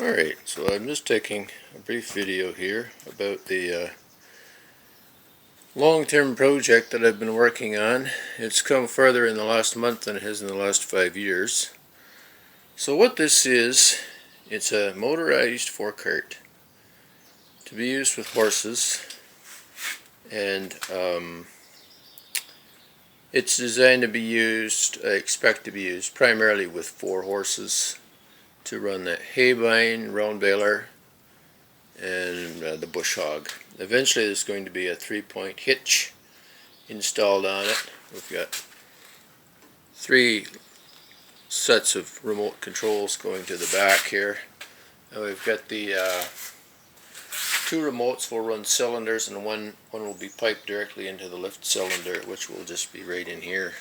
Alright, so I'm just taking a brief video here about the long-term project that I've been working on. It's come further in the last month than it has in the last 5 years. So what this is, it's a motorized forecart to be used with horses, and it's designed to be used, I expect to be used primarily with 4 horses to run the haybine, round baler, and the bush hog. Eventually there's going to be a 3-point hitch installed on it. We've got 3 sets of remote controls going to the back here, and we've got the 2 remotes will run cylinders, and one will be piped directly into the lift cylinder, which will just be right in here,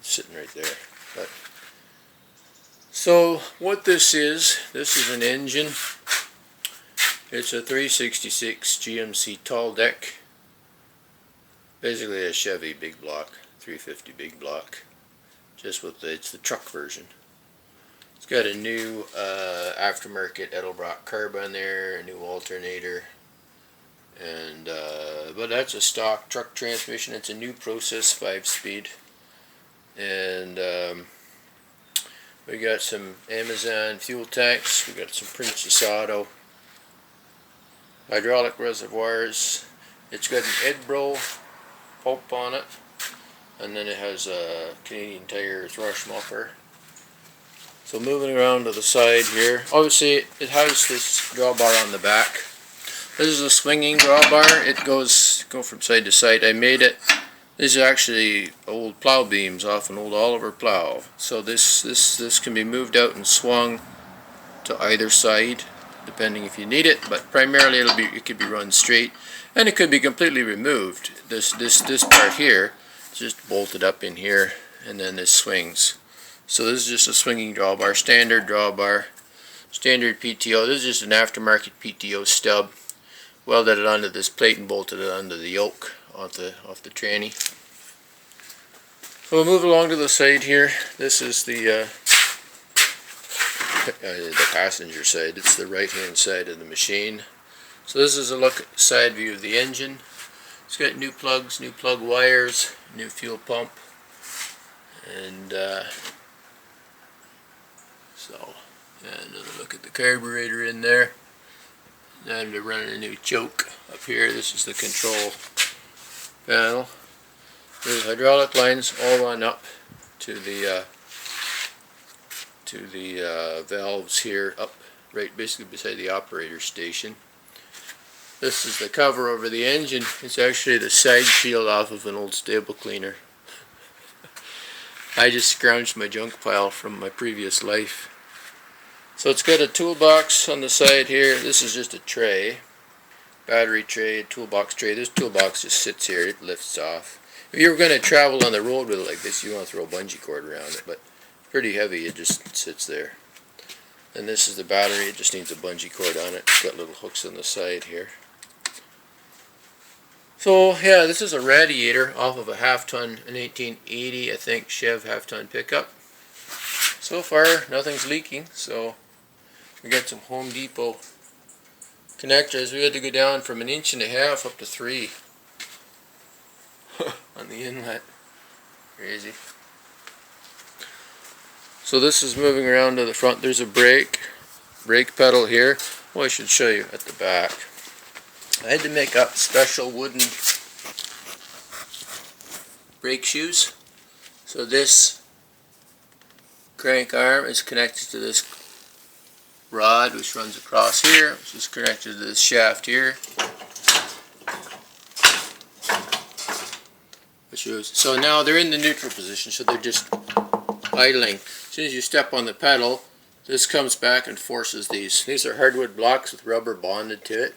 sitting right there. But so what this is an engine. It's a 366 GMC tall deck, basically a Chevy big block, 350 big block, just with it's the truck version. It's got a new aftermarket Edelbrock carb on there, a new alternator, and but that's a stock truck transmission. It's a new process 5-speed, and we got some Amazon fuel tanks. We got some Princess Auto hydraulic reservoirs. It's got an Edbro pump on it, and then it has a Canadian Tire thrush muffler. So moving around to the side here, obviously it has this drawbar on the back. This is a swinging drawbar. It goes from side to side. I made it. These are actually old plow beams off an old Oliver plow. So this can be moved out and swung to either side, depending if you need it. But primarily it could be run straight, and it could be completely removed. This part here is just bolted up in here, and then this swings. So this is just a swinging drawbar, standard drawbar, standard PTO. This is just an aftermarket PTO stub. Welded it onto this plate and bolted it onto the yoke off the tranny. So we'll move along to the side here. This is the passenger side. It's the right hand side of the machine. So this is a side view of the engine. It's got new plugs, new plug wires, new fuel pump, and another look at the carburetor in there. Now they're running a new choke up here. This is the control panel. The hydraulic lines all run up to the valves here, up right basically beside the operator station. This is the cover over the engine. It's actually the side shield off of an old stable cleaner. I just scrounged my junk pile from my previous life. So it's got a toolbox on the side here. This is just a tray, battery tray, a toolbox tray. This toolbox just sits here. It lifts off. If you were going to travel on the road with it like this, you want to throw a bungee cord around it, but pretty heavy, it just sits there. And this is the battery. It just needs a bungee cord on it. It's got little hooks on the side here. So yeah, this is a radiator off of a half-ton, an 1880, I think, Chev half-ton pickup. So far, nothing's leaking, so we got some Home Depot connectors. We had to go down from 1.5 inches up to 3 on the inlet. Crazy. So this is moving around to the front. There's a brake pedal here. Well, I should show you at the back. I had to make up special wooden brake shoes. So this crank arm is connected to this rod, which runs across here, which is connected to this shaft here. So now they're in the neutral position, so they're just idling. As soon as you step on the pedal, this comes back and forces these. These are hardwood blocks with rubber bonded to it.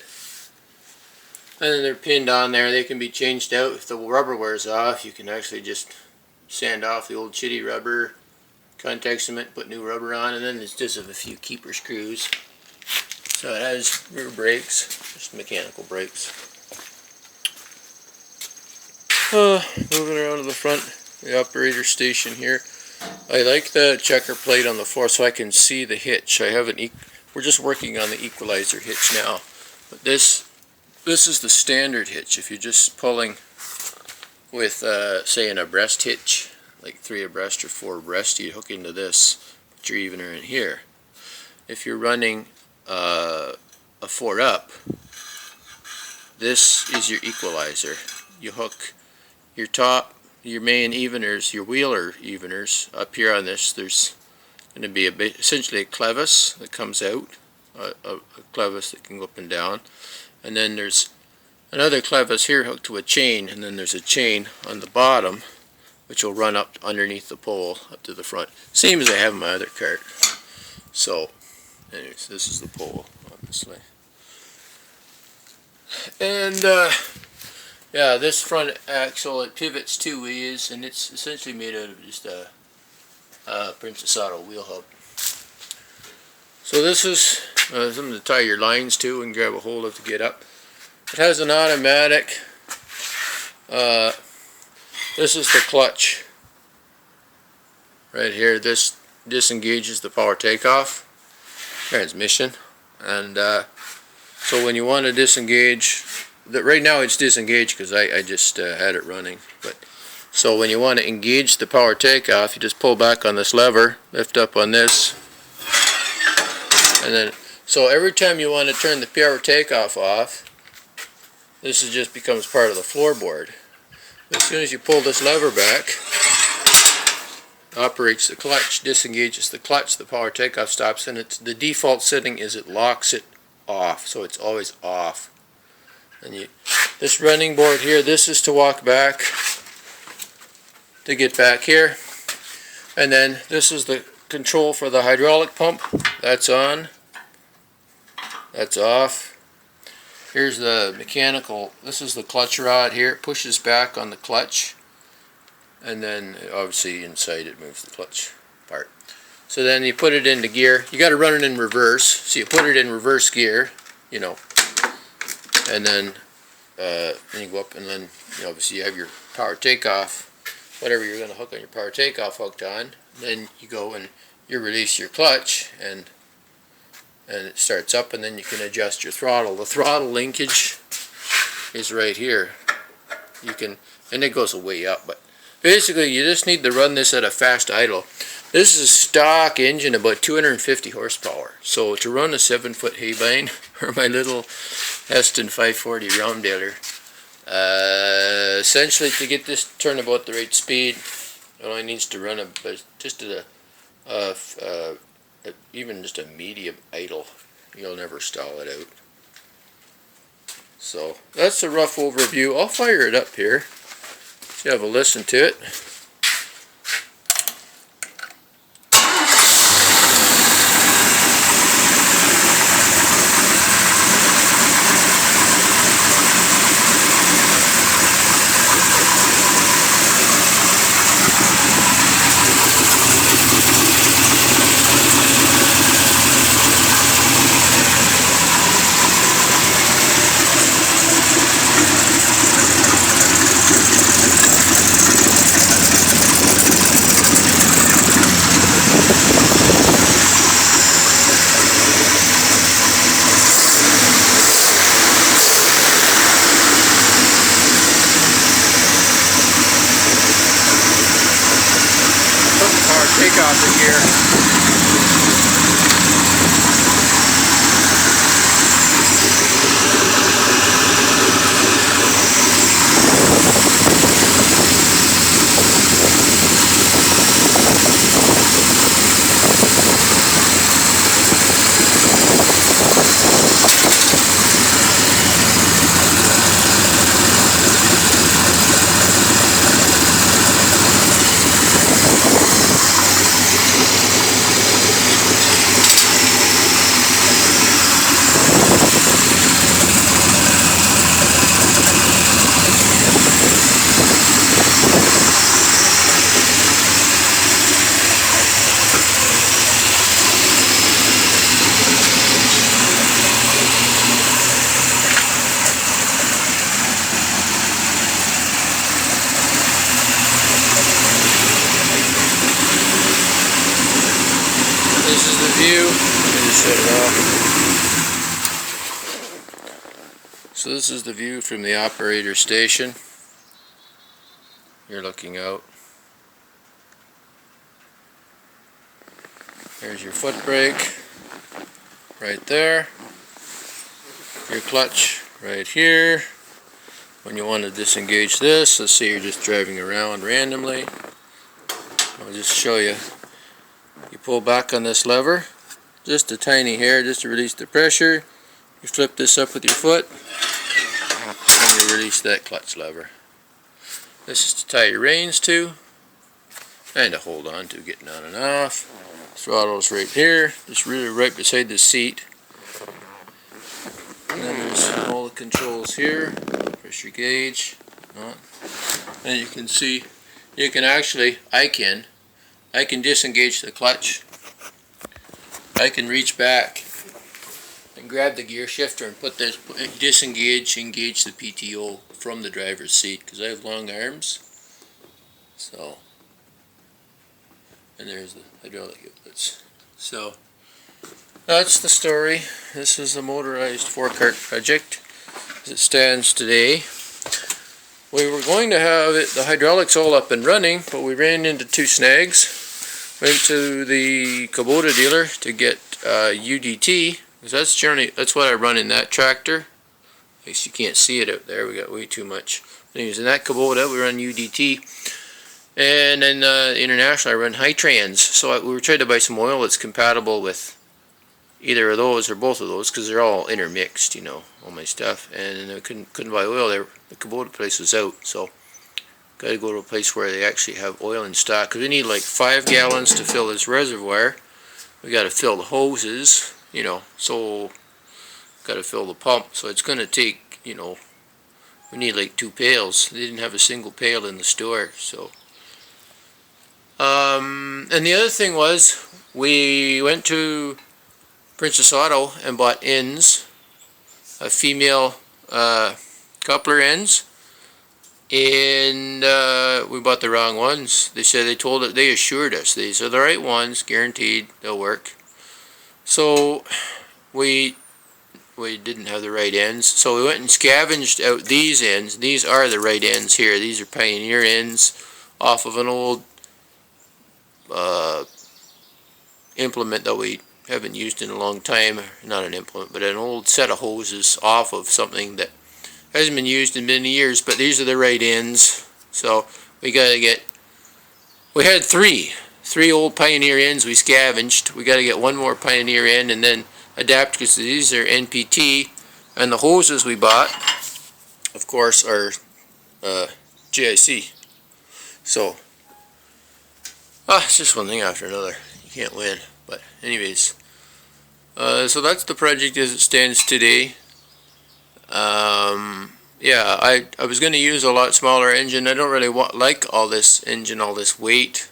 And then they're pinned on there. They can be changed out. If the rubber wears off, you can actually just sand off the old shitty rubber, contact cement, put new rubber on, and then it's just a few keeper screws. So it has rear brakes, just mechanical brakes. Moving around to the front, the operator station here. I like the checker plate on the floor so I can see the hitch. We're just working on the equalizer hitch now. But this is the standard hitch. If you're just pulling with, say, an abreast hitch, like 3 abreast or 4 abreast, you hook into this, put your evener in here. If you're running a 4 up, this is your equalizer. You hook your top, your main eveners, your wheeler eveners. Up here on this, there's going to be essentially a clevis that comes out, a clevis that can go up and down, and then there's another clevis here hooked to a chain, and then there's a chain on the bottom which will run up underneath the pole up to the front, same as I have in my other cart. So anyways, this is the pole, obviously. And yeah, this front axle, it pivots 2 ways, and it's essentially made out of just a Princess Auto wheel hub. So this is something to tie your lines to and grab a hold of to get up. It has an automatic. This is the clutch right here. This disengages the power takeoff transmission, and so when you want to disengage, right now it's disengaged because I just had it running. But so when you want to engage the power takeoff, you just pull back on this lever, lift up on this, and then so every time you want to turn the power takeoff off, this just becomes part of the floorboard. As soon as you pull this lever back, operates the clutch, disengages the clutch, the power takeoff stops, and the default setting is it locks it off, so it's always off. And this running board here, this is to walk back to get back here, and then this is the control for the hydraulic pump. That's on, that's off. Here's the mechanical, this is the clutch rod here. It pushes back on the clutch, and then obviously inside it moves the clutch part. So then you put it into gear. You got to run it in reverse, so you put it in reverse gear, you know, and then you go up, and then obviously you have your power takeoff, whatever you're going to hook on your power takeoff hooked on. Then you go and you release your clutch, and it starts up, and then you can adjust your throttle. The throttle linkage is right here. You can, and it goes way up, but basically you just need to run this at a fast idle. This is a stock engine, about 250 horsepower. So to run a 7-foot Haybine or my little Heston 540 Roundailer, essentially to get this to turn about the right speed, it only needs to run just at even just a medium idle. You'll never stall it out. So that's a rough overview. I'll fire it up here so you have a listen to it. is the view. Let me just set it off. So this is the view from the operator station. You're looking out. There's your foot brake right there. Your clutch right here. When you want to disengage this, let's say you're just driving around randomly. I'll just show you. You pull back on this lever, just a tiny hair just to release the pressure. You flip this up with your foot, and you release that clutch lever. This is to tie your reins to, and to hold on to getting on and off. Throttle's right here, just really right beside the seat. And then there's all the controls here, pressure gauge, and you can see, you can actually, I can disengage the clutch. I can reach back and grab the gear shifter and put this, disengage, engage the PTO from the driver's seat, because I have long arms. So, and there's the hydraulic outlets. So, that's the story. This is the motorized Forecart project as it stands today. We were going to have it, the hydraulics all up and running, but we ran into two snags. Went to the Kubota dealer to get UDT, because that's what I run in that tractor. I guess you can't see it out there, we got way too much. Anyways, in that Kubota we run UDT. And then international I run Hi-Trans. So we were trying to buy some oil that's compatible with either of those or both of those, because they're all intermixed, you know, all my stuff. And I couldn't buy oil there. The Kubota place was out, so got to go to a place where they actually have oil in stock, because we need like 5 gallons to fill this reservoir. We got to fill the hoses, you know, so got to fill the pump. So it's going to take, you know, we need like 2 pails. They didn't have a single pail in the store, so. And the other thing was, we went to Princess Auto and bought ends, female coupler ends, and we bought the wrong ones. They said, they assured us these are the right ones, guaranteed they'll work. So we didn't have the right ends, so we went and scavenged out these ends. These are the right ends here. These are Pioneer ends off of an old implement that we haven't used in a long time. Not an implement, but an old set of hoses off of something that hasn't been used in many years. But these are the right ends, so we gotta get, we had three old Pioneer ends we scavenged. We gotta get one more Pioneer end and then adapt, because these are NPT, and the hoses we bought of course are GIC. So it's just one thing after another. You can't win. But anyways, so that's the project as it stands today. Yeah, I was going to use a lot smaller engine. I don't really like all this engine, all this weight,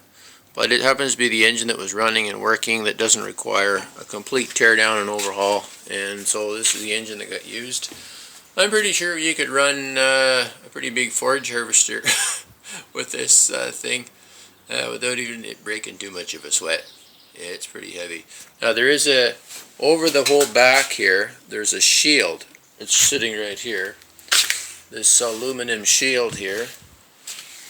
but it happens to be the engine that was running and working that doesn't require a complete tear down and overhaul. And so this is the engine that got used. I'm pretty sure you could run a pretty big forage harvester with this thing. Without even it breaking too much of a sweat. Yeah, it's pretty heavy. Now there is a, over the whole back here, there's a shield. It's sitting right here. This aluminum shield here.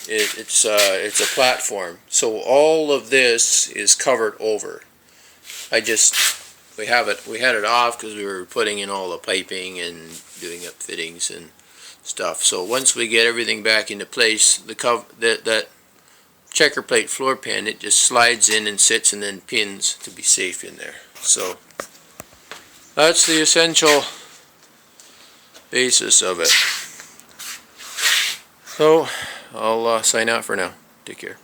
It's a platform. So all of this is covered over. We had it off because we were putting in all the piping and doing up fittings and stuff. So once we get everything back into place, that checker plate floor pan, it just slides in and sits and then pins to be safe in there. So that's the essential basis of it. So I'll sign out for now. Take care.